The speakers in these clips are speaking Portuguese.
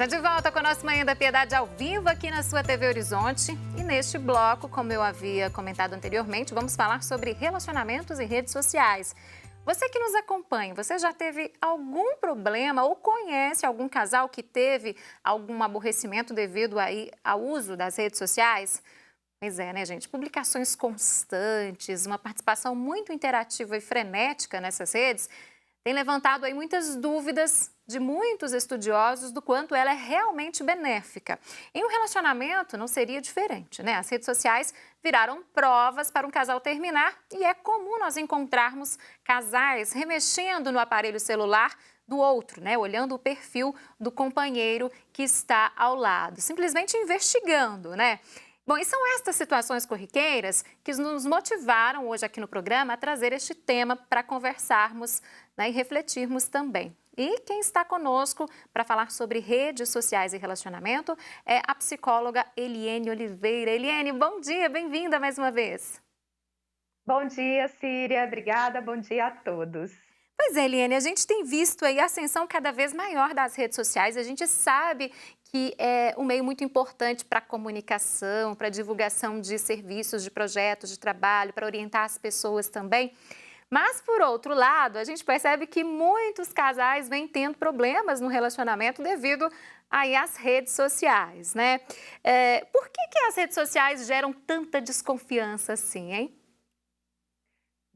Tá de volta com o nosso Manhã da Piedade ao vivo aqui na sua TV Horizonte. E neste bloco, como eu havia comentado anteriormente, vamos falar sobre relacionamentos e redes sociais. Você que nos acompanha, você já teve algum problema ou conhece algum casal que teve algum aborrecimento devido aí ao uso das redes sociais? Pois é, né, gente? Publicações constantes, uma participação muito interativa e frenética nessas redes tem levantado aí muitas dúvidas de muitos estudiosos do quanto ela é realmente benéfica. Em um relacionamento não seria diferente, né? As redes sociais viraram provas para um casal terminar e é comum nós encontrarmos casais remexendo no aparelho celular do outro, né? Olhando o perfil do companheiro que está ao lado, simplesmente investigando, né? Bom, e são estas situações corriqueiras que nos motivaram hoje aqui no programa a trazer este tema para conversarmos, né, e refletirmos também. E quem está conosco para falar sobre redes sociais e relacionamento é a psicóloga Eliene Oliveira. Eliene, bom dia, bem-vinda mais uma vez. Bom dia, Síria. Obrigada. Bom dia a todos. Pois é, Eliane, a gente tem visto aí a ascensão cada vez maior das redes sociais. A gente sabe que é um meio muito importante para a comunicação, para a divulgação de serviços, de projetos, de trabalho, para orientar as pessoas também. Mas, por outro lado, a gente percebe que muitos casais vêm tendo problemas no relacionamento devido aí às redes sociais, né? Por que as redes sociais geram tanta desconfiança assim, hein?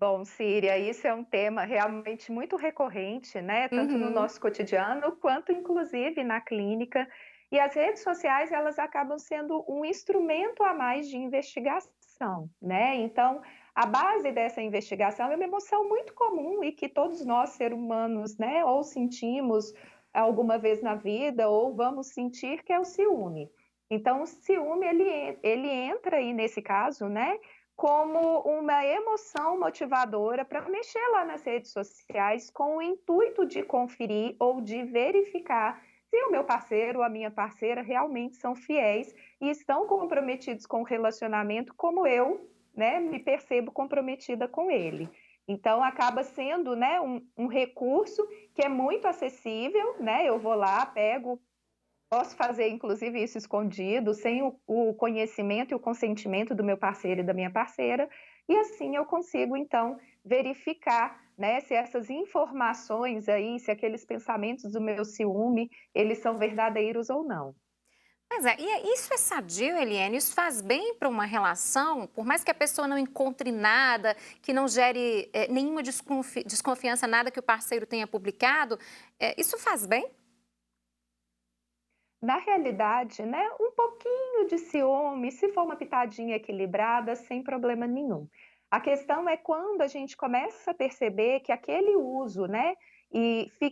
Bom, Síria, isso é um tema realmente muito recorrente, né? Tanto no Uhum. nosso cotidiano quanto, inclusive, na clínica. E as redes sociais, elas acabam sendo um instrumento a mais de investigação, né? Então, a base dessa investigação é uma emoção muito comum e que todos nós, seres humanos, né, ou sentimos alguma vez na vida, ou vamos sentir, que é o ciúme. Então, o ciúme, ele entra aí nesse caso, né? Como uma emoção motivadora para mexer lá nas redes sociais com o intuito de conferir ou de verificar se o meu parceiro ou a minha parceira realmente são fiéis e estão comprometidos com o relacionamento como eu, né, me percebo comprometida com ele. Então acaba sendo, né, um recurso que é muito acessível, né? Eu vou lá, pego. Posso fazer inclusive isso escondido, sem o conhecimento e o consentimento do meu parceiro e da minha parceira, e assim eu consigo então verificar, né, se essas informações aí, se aqueles pensamentos do meu ciúme, eles são verdadeiros ou não. Pois é, isso é sadio, Eliane? Isso faz bem para uma relação? Por mais que a pessoa não encontre nada, que não gere nenhuma desconfiança, nada que o parceiro tenha publicado, isso faz bem? Na realidade, né, um pouquinho de ciúme, se for uma pitadinha equilibrada, sem problema nenhum. A questão é quando a gente começa a perceber que aquele uso, né,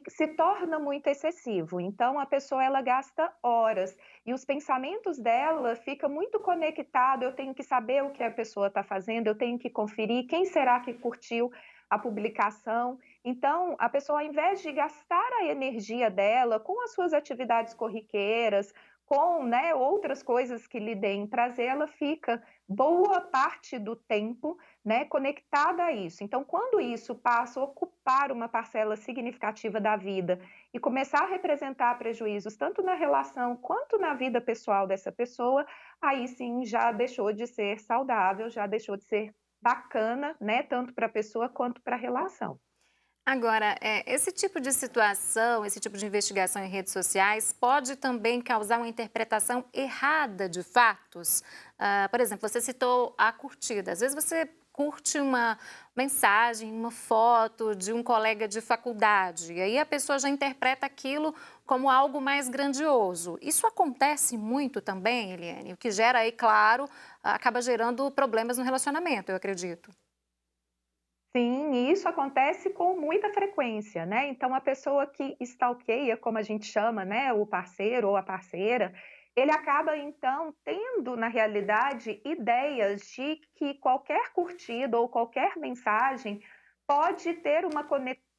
se torna muito excessivo. Então, a pessoa ela gasta horas e os pensamentos dela ficam muito conectados. Eu tenho que saber o que a pessoa está fazendo, eu tenho que conferir quem será que curtiu a publicação. Então, a pessoa, ao invés de gastar a energia dela com as suas atividades corriqueiras, com, né, outras coisas que lhe deem prazer, ela fica boa parte do tempo, né, conectada a isso. Então, quando isso passa a ocupar uma parcela significativa da vida e começar a representar prejuízos tanto na relação quanto na vida pessoal dessa pessoa, aí sim já deixou de ser saudável, já deixou de ser bacana, né, tanto para a pessoa quanto para a relação. Agora, esse tipo de situação, esse tipo de investigação em redes sociais pode também causar uma interpretação errada de fatos? Por exemplo, você citou a curtida. Às vezes você curte uma mensagem, uma foto de um colega de faculdade, e aí a pessoa já interpreta aquilo como algo mais grandioso. Isso acontece muito também, Eliane, o que gera aí, claro, acaba gerando problemas no relacionamento, eu acredito. Sim, e isso acontece com muita frequência, né. Então a pessoa que stalkeia, como a gente chama, né, o parceiro ou a parceira, ele acaba então tendo, na realidade, ideias de que qualquer curtida ou qualquer mensagem pode ter uma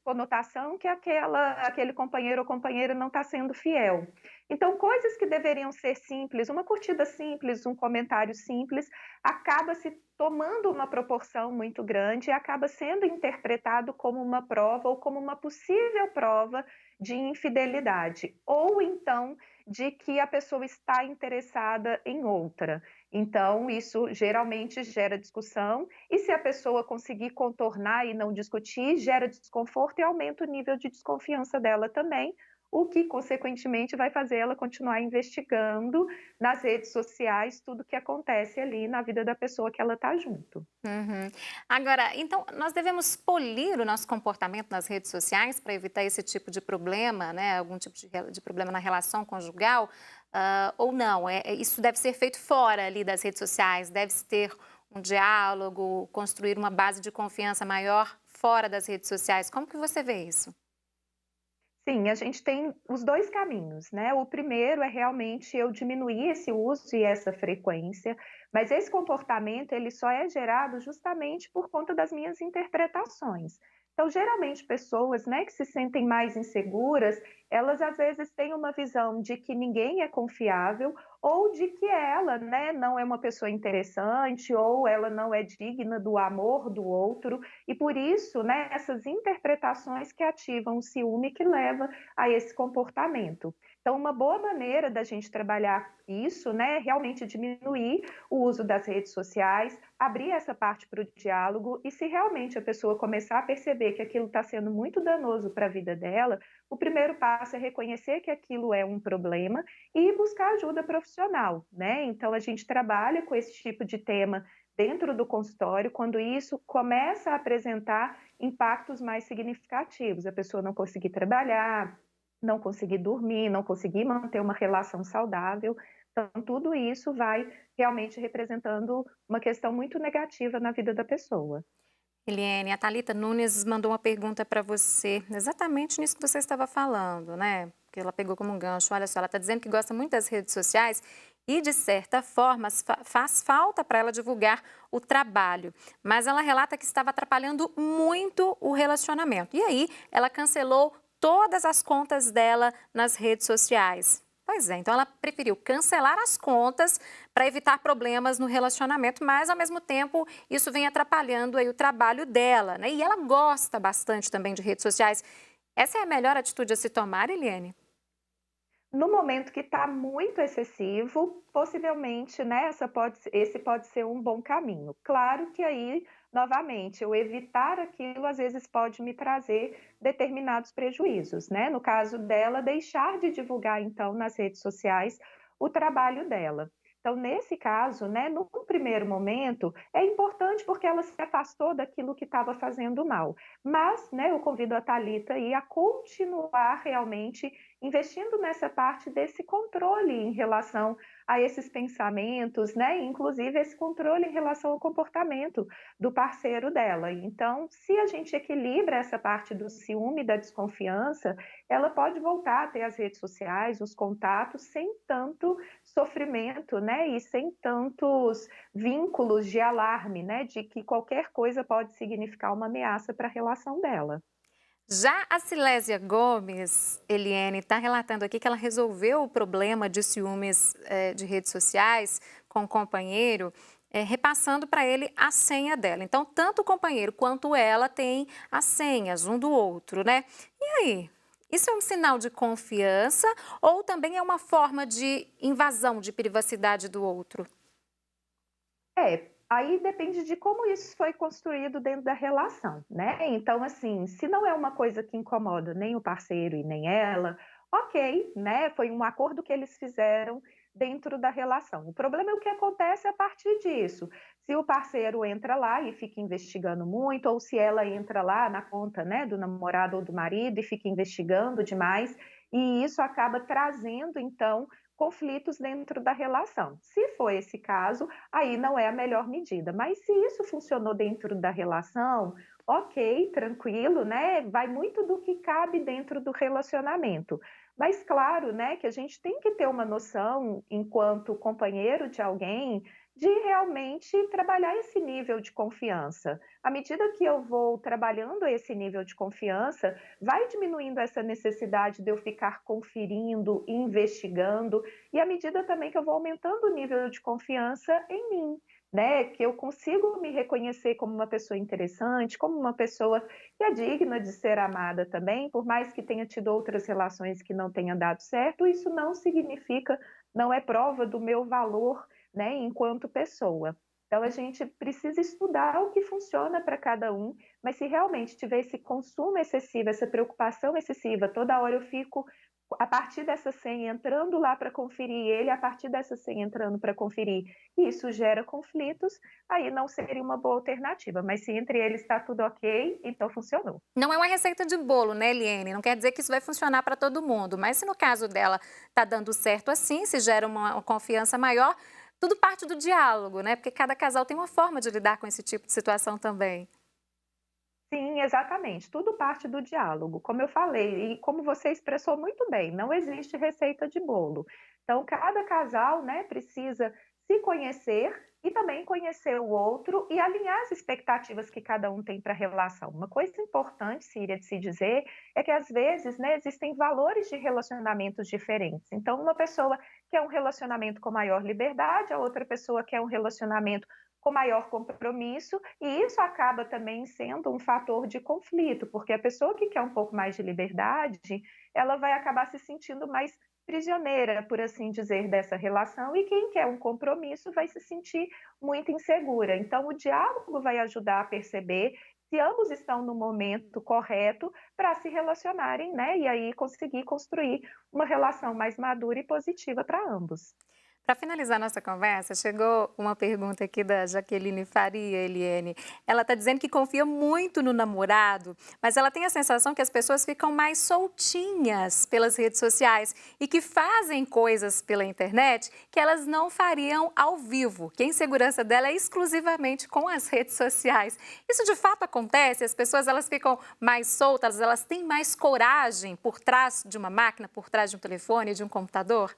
conotação que aquele companheiro ou companheira não está sendo fiel. Então coisas que deveriam ser simples, uma curtida simples, um comentário simples, acaba se tomando uma proporção muito grande e acaba sendo interpretado como uma prova ou como uma possível prova de infidelidade, ou então de que a pessoa está interessada em outra. Então, isso geralmente gera discussão, e se a pessoa conseguir contornar e não discutir, gera desconforto e aumenta o nível de desconfiança dela também, o que, consequentemente, vai fazer ela continuar investigando nas redes sociais tudo que acontece ali na vida da pessoa que ela está junto. Uhum. Agora, então, nós devemos polir o nosso comportamento nas redes sociais para evitar esse tipo de problema, né? Algum tipo de problema na relação conjugal, ou não? Isso deve ser feito fora ali das redes sociais, deve-se ter um diálogo, construir uma base de confiança maior fora das redes sociais. Como que você vê isso? Sim, a gente tem os 2 caminhos, né. O primeiro é realmente eu diminuir esse uso e essa frequência, mas esse comportamento ele só é gerado justamente por conta das minhas interpretações. Então, geralmente pessoas, né, que se sentem mais inseguras, elas às vezes têm uma visão de que ninguém é confiável ou de que ela, né, não é uma pessoa interessante ou ela não é digna do amor do outro, e por isso, né, essas interpretações que ativam o ciúme que leva a esse comportamento. Então, uma boa maneira da gente trabalhar isso, né, é realmente diminuir o uso das redes sociais, abrir essa parte para o diálogo, e se realmente a pessoa começar a perceber que aquilo está sendo muito danoso para a vida dela, o primeiro passo é reconhecer que aquilo é um problema e buscar ajuda profissional, né? Então, a gente trabalha com esse tipo de tema dentro do consultório, quando isso começa a apresentar impactos mais significativos, a pessoa não conseguir trabalhar, não conseguir dormir, não conseguir manter uma relação saudável. Então, tudo isso vai realmente representando uma questão muito negativa na vida da pessoa. Eliane, a Thalita Nunes mandou uma pergunta para você, exatamente nisso que você estava falando, né? Porque ela pegou como um gancho. Olha só, ela está dizendo que gosta muito das redes sociais e, de certa forma, faz falta para ela divulgar o trabalho. Mas ela relata que estava atrapalhando muito o relacionamento. E aí, ela cancelou todas as contas dela nas redes sociais. Pois é, então ela preferiu cancelar as contas para evitar problemas no relacionamento, mas ao mesmo tempo isso vem atrapalhando aí o trabalho dela, né? E ela gosta bastante também de redes sociais. Essa é a melhor atitude a se tomar, Eliane? No momento que está muito excessivo, possivelmente, né, esse pode ser um bom caminho. Claro que aí, novamente, eu evitar aquilo às vezes pode me trazer determinados prejuízos, né? No caso dela, deixar de divulgar então nas redes sociais o trabalho dela. Então, nesse caso, né, num primeiro momento, é importante porque ela se afastou daquilo que estava fazendo mal. Mas, né, eu convido a Thalita aí a continuar realmente investindo nessa parte desse controle em relação a esses pensamentos, né, inclusive esse controle em relação ao comportamento do parceiro dela. Então, se a gente equilibra essa parte do ciúme e da desconfiança, ela pode voltar a ter as redes sociais, os contatos, sem tanto sofrimento, né, e sem tantos vínculos de alarme, né, de que qualquer coisa pode significar uma ameaça para a relação dela. Já a Silésia Gomes, Eliane, está relatando aqui que ela resolveu o problema de ciúmes de redes sociais com o companheiro, repassando para ele a senha dela. Então, tanto o companheiro quanto ela têm as senhas um do outro, né? E aí? Isso é um sinal de confiança ou também é uma forma de invasão de privacidade do outro? É, aí depende de como isso foi construído dentro da relação, né. Então, assim, se não é uma coisa que incomoda nem o parceiro e nem ela, ok, né, foi um acordo que eles fizeram dentro da relação. O problema é o que acontece a partir disso. Se o parceiro entra lá e fica investigando muito, ou se ela entra lá na conta, né, do namorado ou do marido e fica investigando demais, e isso acaba trazendo, então, conflitos dentro da relação. Se for esse caso, aí não é a melhor medida. Mas se isso funcionou dentro da relação, ok, tranquilo, né? Vai muito do que cabe dentro do relacionamento. Mas claro, né, que a gente tem que ter uma noção, enquanto companheiro de alguém, de realmente trabalhar esse nível de confiança. À medida que eu vou trabalhando esse nível de confiança, vai diminuindo essa necessidade de eu ficar conferindo, investigando, e à medida também que eu vou aumentando o nível de confiança em mim, né, que eu consigo me reconhecer como uma pessoa interessante, como uma pessoa que é digna de ser amada também, por mais que tenha tido outras relações que não tenham dado certo, isso não significa, não é prova do meu valor, né, enquanto pessoa. Então a gente precisa estudar o que funciona para cada um, mas se realmente tiver esse consumo excessivo, essa preocupação excessiva, toda hora eu fico a partir dessa senha entrando lá para conferir, ele a partir dessa senha entrando para conferir, e isso gera conflitos, aí não seria uma boa alternativa. Mas se entre eles está tudo ok, então funcionou. Não é uma receita de bolo, né, Eliene? Não quer dizer que isso vai funcionar para todo mundo, mas se no caso dela tá dando certo assim, se gera uma confiança maior, tudo parte do diálogo, né? Porque cada casal tem uma forma de lidar com esse tipo de situação também. Sim, exatamente. Tudo parte do diálogo, como eu falei, e como você expressou muito bem, não existe receita de bolo. Então, cada casal, né, precisa se conhecer e também conhecer o outro e alinhar as expectativas que cada um tem para a relação. Uma coisa importante, Síria, de se dizer, é que às vezes, né, existem valores de relacionamentos diferentes. Então, uma pessoa quer um relacionamento com maior liberdade, a outra pessoa quer um relacionamento com maior compromisso, e isso acaba também sendo um fator de conflito, porque a pessoa que quer um pouco mais de liberdade, ela vai acabar se sentindo mais prisioneira, por assim dizer, dessa relação, e quem quer um compromisso vai se sentir muito insegura. Então, o diálogo vai ajudar a perceber se ambos estão no momento correto para se relacionarem, né? E aí conseguir construir uma relação mais madura e positiva para ambos. Para finalizar nossa conversa, chegou uma pergunta aqui da Jaqueline Faria, Eliene. Ela está dizendo que confia muito no namorado, mas ela tem a sensação que as pessoas ficam mais soltinhas pelas redes sociais e que fazem coisas pela internet que elas não fariam ao vivo, que a insegurança dela é exclusivamente com as redes sociais. Isso de fato acontece? As pessoas elas ficam mais soltas, elas têm mais coragem por trás de uma máquina, por trás de um telefone, de um computador?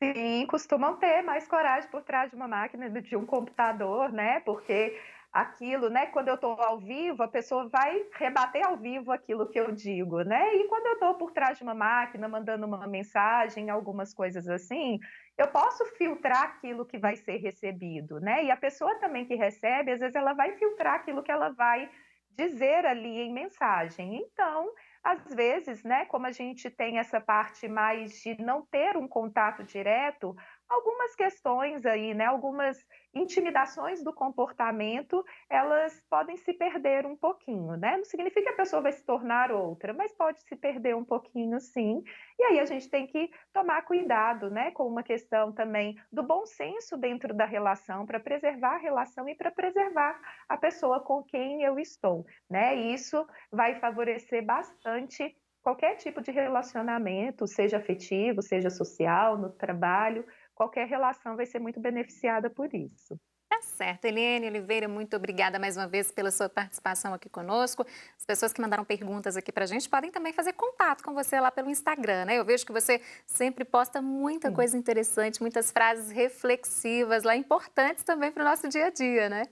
Sim, costumam ter mais coragem por trás de uma máquina do de um computador, né, porque aquilo, né, quando eu estou ao vivo, a pessoa vai rebater ao vivo aquilo que eu digo, né, e quando eu estou por trás de uma máquina, mandando uma mensagem, algumas coisas assim, eu posso filtrar aquilo que vai ser recebido, né, e a pessoa também que recebe, às vezes ela vai filtrar aquilo que ela vai dizer ali em mensagem. Então, às vezes, né, como a gente tem essa parte mais de não ter um contato direto, algumas questões aí, né, algumas intimidações do comportamento, elas podem se perder um pouquinho, né? Não significa que a pessoa vai se tornar outra, mas pode se perder um pouquinho, sim. E aí a gente tem que tomar cuidado, né, com uma questão também do bom senso dentro da relação, para preservar a relação e para preservar a pessoa com quem eu estou, né? E isso vai favorecer bastante qualquer tipo de relacionamento, seja afetivo, seja social, no trabalho, qualquer relação vai ser muito beneficiada por isso. Tá certo. Eliene Oliveira, muito obrigada mais uma vez pela sua participação aqui conosco. As pessoas que mandaram perguntas aqui pra gente podem também fazer contato com você lá pelo Instagram, né? Eu vejo que você sempre posta muita Sim. coisa interessante, muitas frases reflexivas lá, importantes também para o nosso dia a dia, né?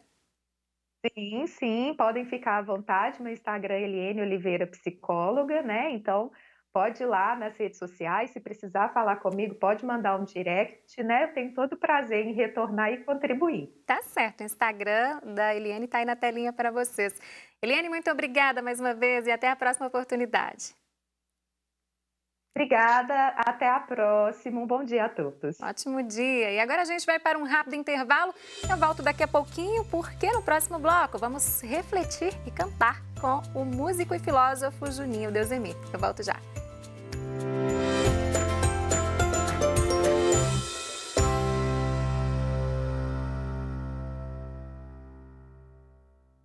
Sim, sim, podem ficar à vontade. Meu Instagram é Eliene Oliveira Psicóloga, né? Então, pode ir lá nas redes sociais, se precisar falar comigo, pode mandar um direct, né? Eu tenho todo prazer em retornar e contribuir. Tá certo, o Instagram da Eliene tá aí na telinha para vocês. Eliene, muito obrigada mais uma vez e até a próxima oportunidade. Obrigada, até a próxima. Um bom dia a todos. Ótimo dia. E agora a gente vai para um rápido intervalo. Eu volto daqui a pouquinho, porque no próximo bloco vamos refletir e cantar com o músico e filósofo Juninho Deusemi. Eu volto já.